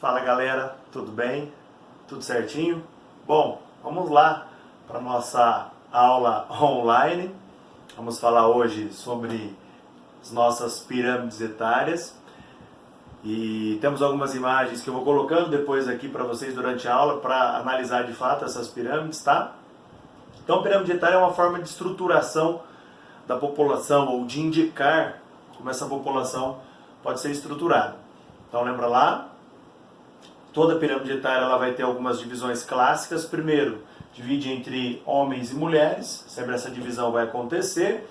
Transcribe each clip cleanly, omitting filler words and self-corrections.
Fala galera, tudo bem? Tudo certinho? Bom, vamos lá para a nossa aula online. Vamos falar hoje sobre as nossas pirâmides etárias. E temos algumas imagens que eu vou colocando depois aqui para vocês durante a aula para analisar de fato essas pirâmides, tá? Então, a pirâmide etária é uma forma de estruturação da população ou de indicar como essa população pode ser estruturada. Então, lembra lá? Toda pirâmide etária ela vai ter algumas divisões clássicas. Primeiro, divide entre homens e mulheres, sempre essa divisão vai acontecer.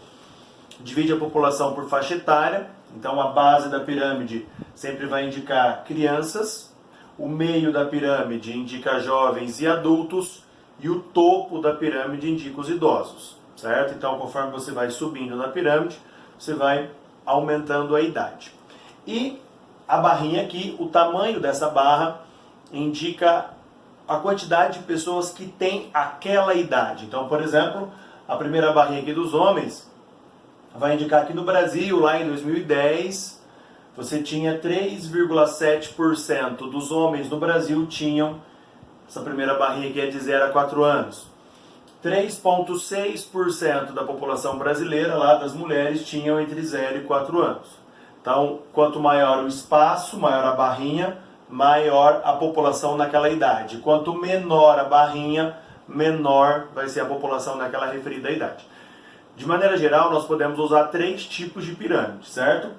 Divide a população por faixa etária, então a base da pirâmide sempre vai indicar crianças, o meio da pirâmide indica jovens e adultos, e o topo da pirâmide indica os idosos, certo? Então, conforme você vai subindo na pirâmide, você vai aumentando a idade. E a barrinha aqui, o tamanho dessa barra, indica a quantidade de pessoas que têm aquela idade. Então, por exemplo, a primeira barrinha aqui dos homens vai indicar que no Brasil, lá em 2010, você tinha 3,7% dos homens no Brasil tinham essa primeira barrinha que é de 0 a 4 anos. 3,6% da população brasileira, lá das mulheres, tinham entre 0 e 4 anos. Então, quanto maior o espaço, maior a barrinha, maior a população naquela idade. Quanto menor a barrinha, menor vai ser a população naquela referida idade. De maneira geral, nós podemos usar 3 tipos de pirâmide, certo?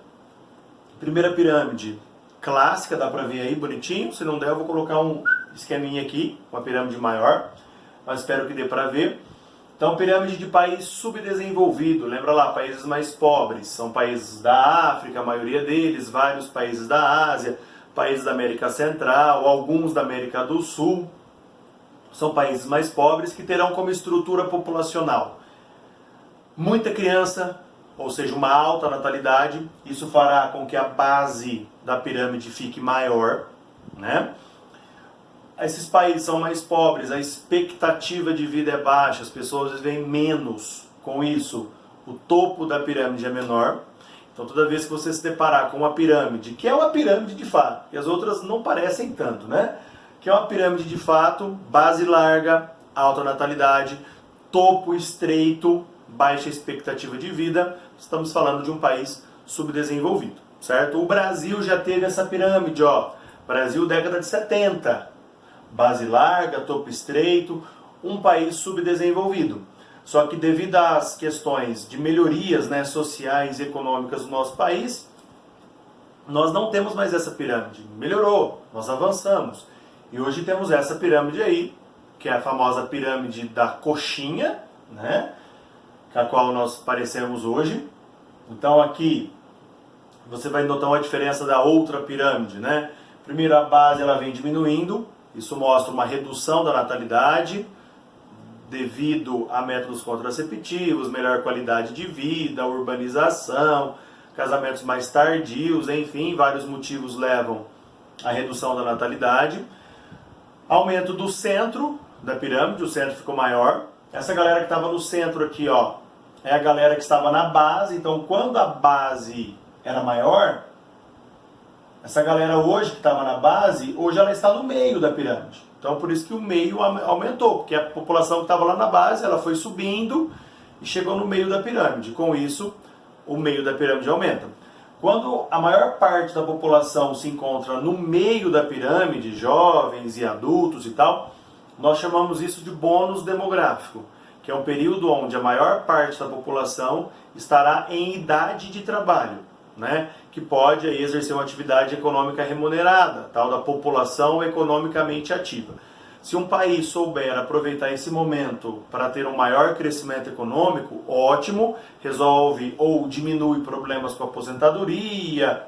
Primeira pirâmide clássica, dá pra ver aí bonitinho. Se não der, eu vou colocar um esqueminha aqui, uma pirâmide maior, mas espero que dê pra ver. Então, pirâmide de país subdesenvolvido, lembra lá, países mais pobres, são países da África, a maioria deles, vários países da Ásia, países da América Central, alguns da América do Sul, são países mais pobres que terão como estrutura populacional muita criança, ou seja, uma alta natalidade. Isso fará com que a base da pirâmide fique maior, né? Esses países são mais pobres, a expectativa de vida é baixa, as pessoas vivem menos. Com isso, o topo da pirâmide é menor. Então, toda vez que você se deparar com uma pirâmide, que é uma pirâmide de fato, e as outras não parecem tanto, né? Que é uma pirâmide de fato, base larga, alta natalidade, topo estreito, baixa expectativa de vida, estamos falando de um país subdesenvolvido, certo? O Brasil já teve essa pirâmide, ó. Brasil, década de 70. Base larga, topo estreito, um país subdesenvolvido. Só que devido às questões de melhorias, né, sociais e econômicas do nosso país, nós não temos mais essa pirâmide. Melhorou, nós avançamos. E hoje temos essa pirâmide aí, que é a famosa pirâmide da coxinha, né, com a qual nós parecemos hoje. Então aqui você vai notar uma diferença da outra pirâmide, né? Primeiro, a base ela vem diminuindo, isso mostra uma redução da natalidade devido a métodos contraceptivos, melhor qualidade de vida, urbanização, casamentos mais tardios, enfim, vários motivos levam à redução da natalidade. Aumento do centro da pirâmide, o centro ficou maior. Essa galera que estava no centro aqui, ó, é a galera que estava na base. Então, quando a base era maior, essa galera hoje que estava na base, hoje ela está no meio da pirâmide. Então, por isso que o meio aumentou, porque a população que estava lá na base, ela foi subindo e chegou no meio da pirâmide. Com isso, o meio da pirâmide aumenta. Quando a maior parte da população se encontra no meio da pirâmide, jovens e adultos e tal, nós chamamos isso de bônus demográfico, que é um período onde a maior parte da população estará em idade de trabalho, né? Que pode aí exercer uma atividade econômica remunerada, tal da população economicamente ativa. Se um país souber aproveitar esse momento para ter um maior crescimento econômico, ótimo, resolve ou diminui problemas com a aposentadoria,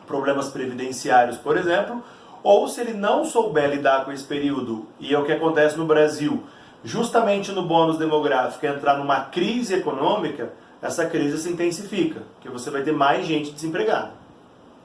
problemas previdenciários, por exemplo, ou se ele não souber lidar com esse período, e é o que acontece no Brasil, justamente no bônus demográfico, entrar numa crise econômica, essa crise se intensifica, porque você vai ter mais gente desempregada,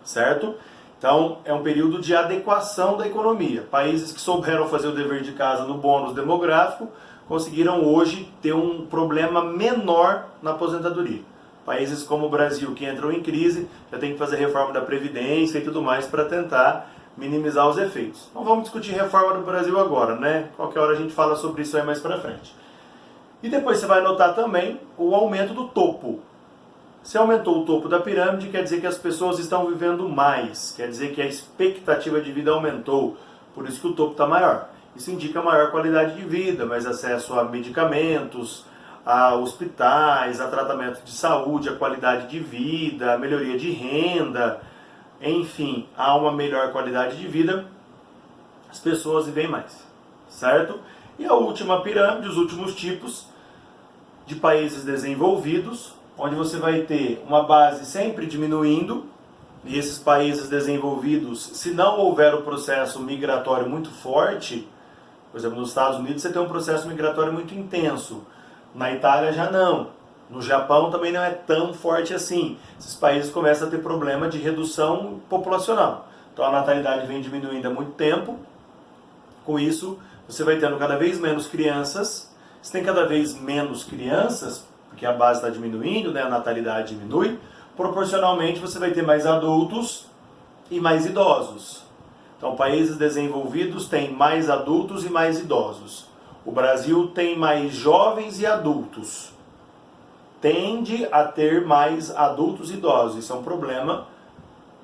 certo? Então, é um período de adequação da economia. Países que souberam fazer o dever de casa no bônus demográfico conseguiram hoje ter um problema menor na aposentadoria. Países como o Brasil, que entram em crise, já tem que fazer reforma da Previdência e tudo mais para tentar minimizar os efeitos. Não vamos discutir reforma do Brasil agora, né? Qualquer hora a gente fala sobre isso aí mais pra frente. E depois você vai notar também o aumento do topo. Se aumentou o topo da pirâmide, quer dizer que as pessoas estão vivendo mais, quer dizer que a expectativa de vida aumentou, por isso que o topo está maior. Isso indica maior qualidade de vida, mais acesso a medicamentos, a hospitais, a tratamento de saúde, a qualidade de vida, a melhoria de renda, enfim, há uma melhor qualidade de vida, as pessoas vivem mais, certo? E a última pirâmide, os últimos tipos de países desenvolvidos, onde você vai ter uma base sempre diminuindo, e esses países desenvolvidos, se não houver um processo migratório muito forte, por exemplo, nos Estados Unidos você tem um processo migratório muito intenso, na Itália já não, no Japão também não é tão forte assim. Esses países começam a ter problema de redução populacional, então a natalidade vem diminuindo há muito tempo, com isso você vai tendo cada vez menos crianças, se tem cada vez menos crianças, porque a base está diminuindo, né, a natalidade diminui, proporcionalmente você vai ter mais adultos e mais idosos. Então, países desenvolvidos têm mais adultos e mais idosos. O Brasil tem mais jovens e adultos. Tende a ter mais adultos e idosos. Isso é um problema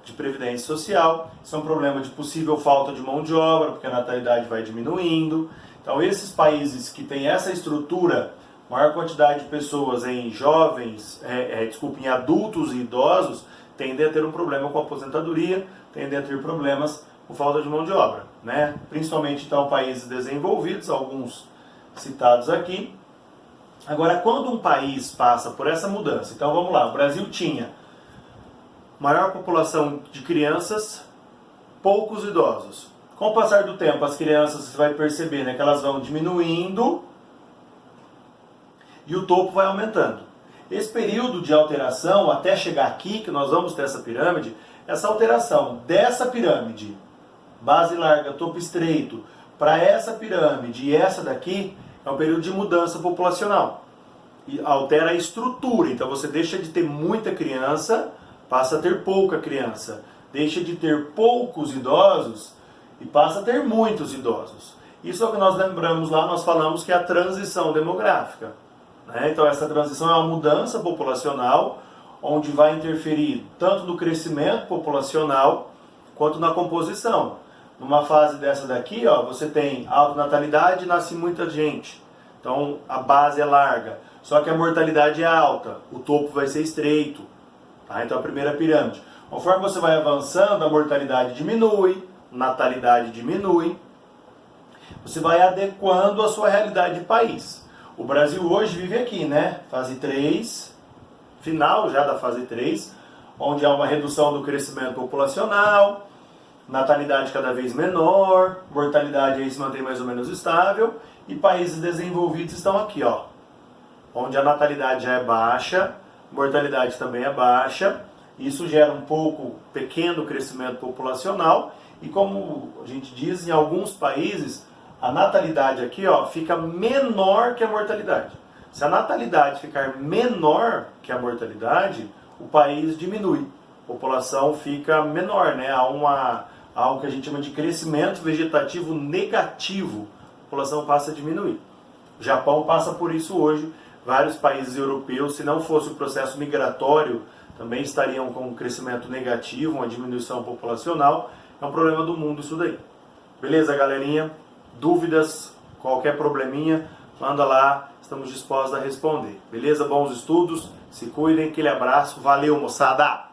de previdência social, isso é um problema de possível falta de mão de obra, porque a natalidade vai diminuindo. Então, esses países que têm essa estrutura, maior quantidade de pessoas em jovens, em adultos e idosos, tendem a ter um problema com a aposentadoria, tendem a ter problemas com falta de mão de obra, né? Principalmente, então, países desenvolvidos, alguns citados aqui. Agora, quando um país passa por essa mudança, então vamos lá, o Brasil tinha maior população de crianças, poucos idosos. Com o passar do tempo, as crianças, você vai perceber, né, que elas vão diminuindo e o topo vai aumentando. Esse período de alteração, até chegar aqui, que nós vamos ter essa pirâmide, essa alteração dessa pirâmide, base larga, topo estreito, para essa pirâmide e essa daqui, é um período de mudança populacional. E altera a estrutura, então você deixa de ter muita criança, passa a ter pouca criança. Deixa de ter poucos idosos e passa a ter muitos idosos. Isso é o que nós lembramos lá, nós falamos que é a transição demográfica. Então essa transição é uma mudança populacional, onde vai interferir tanto no crescimento populacional, quanto na composição. Numa fase dessa daqui, ó, você tem alta natalidade e nasce muita gente. Então a base é larga, só que a mortalidade é alta, o topo vai ser estreito. Então a primeira pirâmide. Conforme você vai avançando, a mortalidade diminui, natalidade diminui, você vai adequando a sua realidade de país. O Brasil hoje vive aqui, né? Fase 3, final já da fase 3, onde há uma redução do crescimento populacional, natalidade cada vez menor, mortalidade aí se mantém mais ou menos estável, e países desenvolvidos estão aqui, ó, onde a natalidade já é baixa, mortalidade também é baixa, isso gera um pequeno crescimento populacional, e como a gente diz, em alguns países, a natalidade aqui, ó, fica menor que a mortalidade. Se a natalidade ficar menor que a mortalidade, o país diminui, a população fica menor, né? Há algo que a gente chama de crescimento vegetativo negativo, a população passa a diminuir. O Japão passa por isso hoje, vários países europeus, se não fosse o processo migratório, também estariam com um crescimento negativo, uma diminuição populacional. É um problema do mundo isso daí. Beleza, galerinha? Dúvidas, qualquer probleminha, manda lá, estamos dispostos a responder. Beleza? Bons estudos, se cuidem, aquele abraço, valeu, moçada!